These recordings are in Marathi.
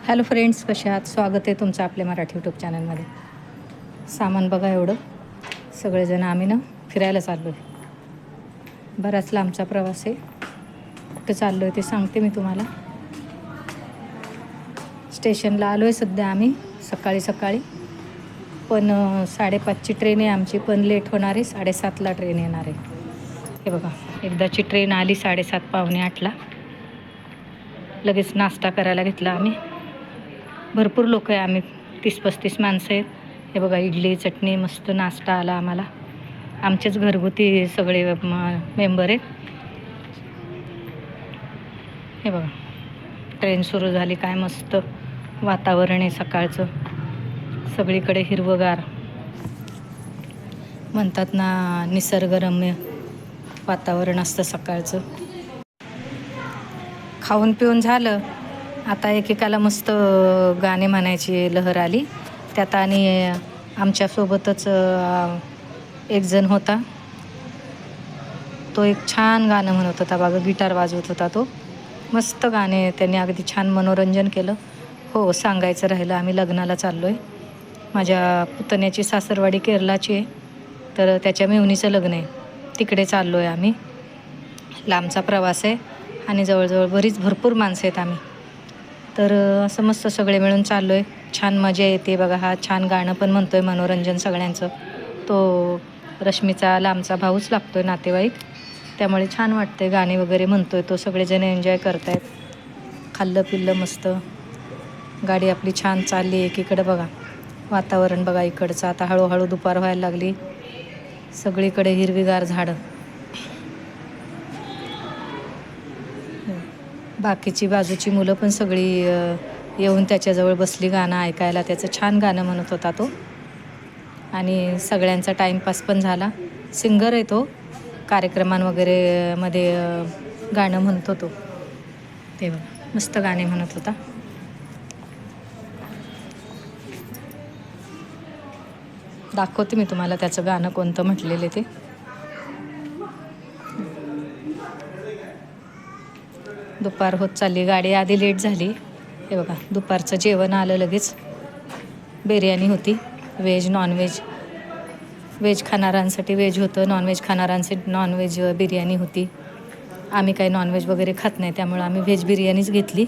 हॅलो फ्रेंड्स, कसे आहात? स्वागत आहे तुमचं आपल्या मराठी यूट्यूब चॅनलमध्ये. सामान बघा एवढं. सगळेजण आम्ही ना फिरायला चाललो आहे. बराच लांबचा प्रवास आहे. कुठं चाललो आहे ते सांगते मी तुम्हाला. स्टेशनला आलो आहे सध्या आम्ही सकाळी. पण 5:30ची ट्रेन आहे आमची, पण लेट होणार आहे. 7:30ला ट्रेन येणार आहे. हे बघा, एकदाची ट्रेन आली 7:30 पावणे 8ला. लगेच नाश्ता करायला घेतला आम्ही. भरपूर लोक आहे, आम्ही 30-35 माणसं आहेत. हे बघा, इडली चटणी मस्त नाश्ता आला आम्हाला. आमचेच घरगुती सगळे मेंबर आहेत. हे बघा, ट्रेन सुरू झाली. काय मस्त वातावरण आहे सकाळचं. सगळीकडे हिरवंगार, म्हणतात ना निसर्गरम्य वातावरण असतं सकाळचं. खाऊन पिऊन झालं. आता एकेकाला मस्त गाणे म्हणायची लहर आली. त्यात आणि आमच्यासोबतच एक जण होता. तो एक छान गाणं म्हणत होता बघा, गिटार वाजवत होता तो. मस्त गाणे, त्याने अगदी छान मनोरंजन केलं. हो, सांगायचं राहिलं, आम्ही लग्नाला चाललो आहे. माझ्या पुतण्याची सासरवाडी केरलाची आहे, तर त्याच्या मेहुणीचं लग्न आहे. तिकडे चाललो आहे आम्ही. लांबचा प्रवास आहे आणि जवळजवळ भरपूर माणसं आहेत आम्ही. तर असं मस्त सगळे मिळून चाललो आहे. छान मजा येते बघा. हा छान गाणं पण म्हणतो आहे, मनोरंजन सगळ्यांचं. तो रश्मीचा लांबचा भाऊच लागतो आहे, नातेवाईक. त्यामुळे छान वाटतं आहे. गाणे वगैरे म्हणतो आहे तो, सगळेजण एन्जॉय करत आहेत. खाल्लं पिल्लं मस्त. गाडी आपली छान चालली. एकीकडं बघा वातावरण बघा इकडचं. आता हळूहळू दुपार व्हायला लागली. सगळीकडे हिरवीगार झाडं. बाकीची बाजूची मुलं पण सगळी येऊन त्याच्याजवळ बसली गाणं ऐकायला. त्याचं छान गाणं म्हणत होता तो आणि सगळ्यांचा टाईमपास पण झाला. सिंगर आहे तो, कार्यक्रमांवगैरे मध्ये गाणं म्हणतो तो. ते बघा, मस्त गाणे म्हणत होता. दाखवते मी तुम्हाला त्याचं गाणं कोणतं म्हटलेलं ते. दुपार होत चालली, गाडी आधी लेट झाली. हे बघा, दुपारचं जेवण आलं लगेच. बिर्याणी होती, व्हेज नॉनव्हेज. व्हेज खाणाऱ्यांसाठी व्हेज होतं, नॉनव्हेज खाणाऱ्यांसाठी नॉनव्हेज बिर्याणी होती. आम्ही काही नॉनव्हेज वगैरे खात नाही, त्यामुळे आम्ही व्हेज बिर्याणीच घेतली.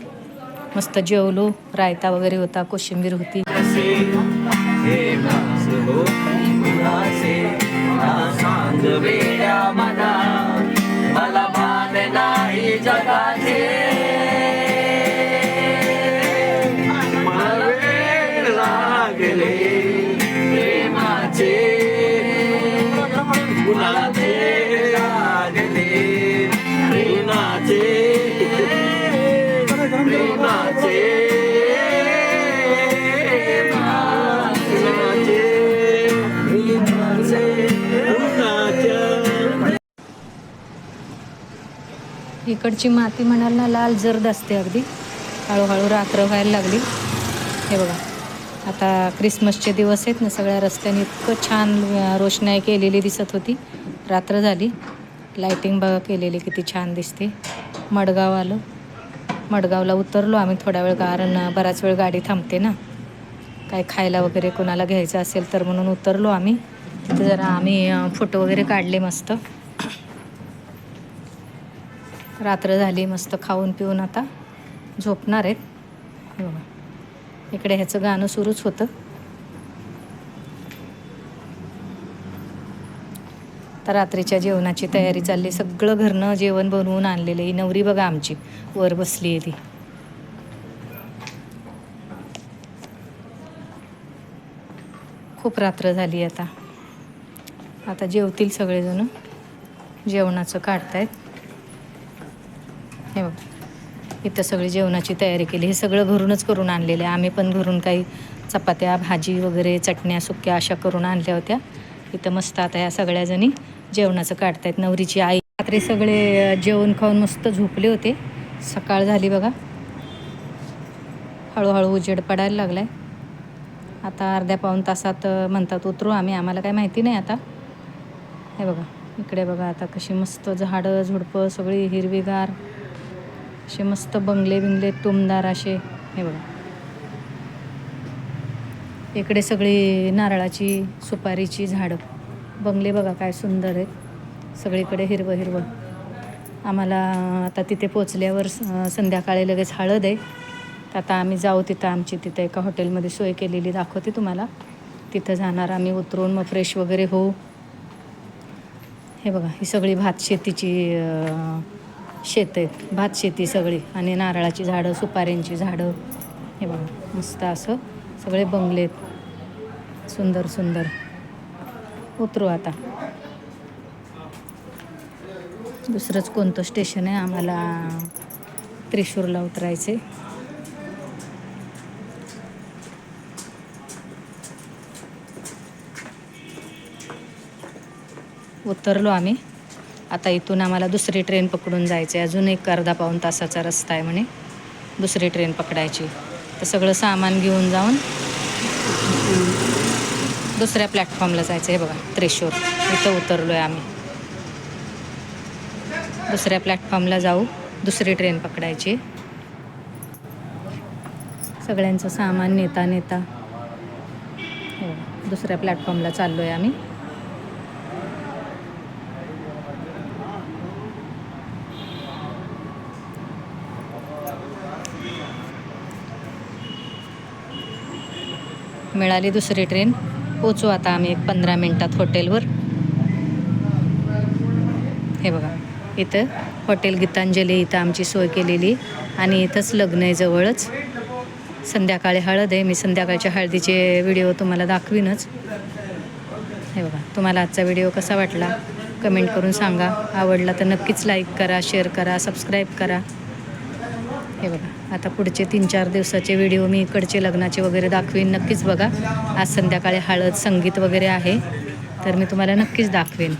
मस्त जेवलो. रायता वगैरे होता, कोशिंबीर होती. इकडची माती म्हणाल ना लाल जर्द असते अगदी. हळूहळू रात्र व्हायला लागली. हे बघा, आता क्रिसमसचे दिवस आहेत ना, सगळ्या रस्त्याने इतकं छान रोषणाई केलेली दिसत होती. रात्र झाली. लाईटिंग बघा केलेली किती छान दिसते. मडगाव आलो. मडगावला उतरलो आम्ही थोडा वेळ, कारण बराच वेळ गाडी थांबते ना. काय खायला वगैरे कोणाला घ्यायचं असेल तर म्हणून उतरलो आम्ही. तिथे जरा आम्ही फोटो वगैरे काढले मस्त. रात्र झाली, मस्त खाऊन पिऊन आता झोपणार आहेत. हे बघा, इकडे ह्याचं गाणं सुरूच होतं. तर रात्रीच्या जेवणाची तयारी चालली. सगळं घरनं जेवण बनवून आणलेलं. ही नवरी बघा आमची वर बसली आहे ती. खूप रात्र झाली. आता जेवतील सगळेजण. जेवणाचं काढतायत. हे बघा, इथं सगळी जेवणाची तयारी केली. हे सगळं घरूनच करून आणलेलं आहे. आम्ही पण घरून काही चपात्या, भाजी वगैरे, चटण्या, सुक्या अशा करून आणल्या होत्या. इथं मस्त आता ह्या सगळ्याजणी जेवणाचं काढतायत. नवरीची आई. रात्री सगळे जेवण खाऊन मस्त झोपले होते. सकाळ झाली बघा. हळूहळू उजेड पडायला लागलाय. आता अर्ध्या-पाऊण तासात म्हणतात उतरू आम्ही. आम्हाला काय माहिती नाही आता. हे बघा, इकडे बघा आता कशी मस्त झाडं झुडपं सगळी हिरवीगार. असे मस्त बंगले बिंगले टुमदार असे. हे बघा, इकडे सगळी नारळाची सुपारीची झाडं. बंगले बघा काय सुंदर आहेत. सगळीकडे हिरवं हिरवं. आम्हाला आता तिथे पोचल्यावर संध्याकाळी लगेच हळद आहे. आता आम्ही जाऊ तिथं. आमची तिथं एका हॉटेलमध्ये सोय केलेली दाखवते तुम्हाला. तिथं जाणार आम्ही. उतरून मग फ्रेश वगैरे होऊ. हे बघा ही सगळी भात शेतीची शेत आहेत. भात शेती सगळी आणि नारळाची झाडं, सुपाऱ्यांची झाडं. हे बघा मस्त असं सगळे बंगले आहेत. सुंदर सुंदर. उतरू आता. दुसरंच कोणतं स्टेशन आहे. आम्हाला त्रिशूरला उतरायचे. उतरलो आम्ही. आता इथून आम्हाला दुसरी ट्रेन पकडून जायचं आहे. अजून एक अर्धा पाऊण तासाचा रस्ता आहे म्हणे दुसरी ट्रेन पकडायची. तर सगळं सामान घेऊन जाऊन दुसऱ्या प्लॅटफॉर्मला जायचं आहे. बघा त्रिशूर इथं उतरलो आहे आम्ही. दुसऱ्या प्लॅटफॉर्मला जाऊ. दुसरी ट्रेन पकडायची. सगळ्यांचं सामान नेता नेता दुसऱ्या प्लॅटफॉर्मला चाललो आहे आम्ही. मिळाली दुसरी ट्रेन. पोचू आता आम्ही 15 मिनिटात हॉटेलवर. हे बघा इथं हॉटेल गीतांजली. इथं आमची सोय केलेली आणि इथंच लग्न आहे जवळच. संध्याकाळी हळद आहे. मी संध्याकाळच्या हळदीचे व्हिडिओ तुम्हाला दाखवीनच. हे बघा. तुम्हाला आजचा व्हिडिओ कसा वाटला कमेंट करून सांगा. आवडला तर नक्कीच लाईक करा, शेअर करा, सबस्क्राईब करा. हे बघा आता पुढचे 3-4 दिवसाचे व्हिडिओ मी इकडचे लग्नाचे वगैरे दाखवीन. नक्कीच बघा. आज संध्याकाळी हळद संगीत वगैरे आहे तर मी तुम्हाला नक्कीच दाखवेन.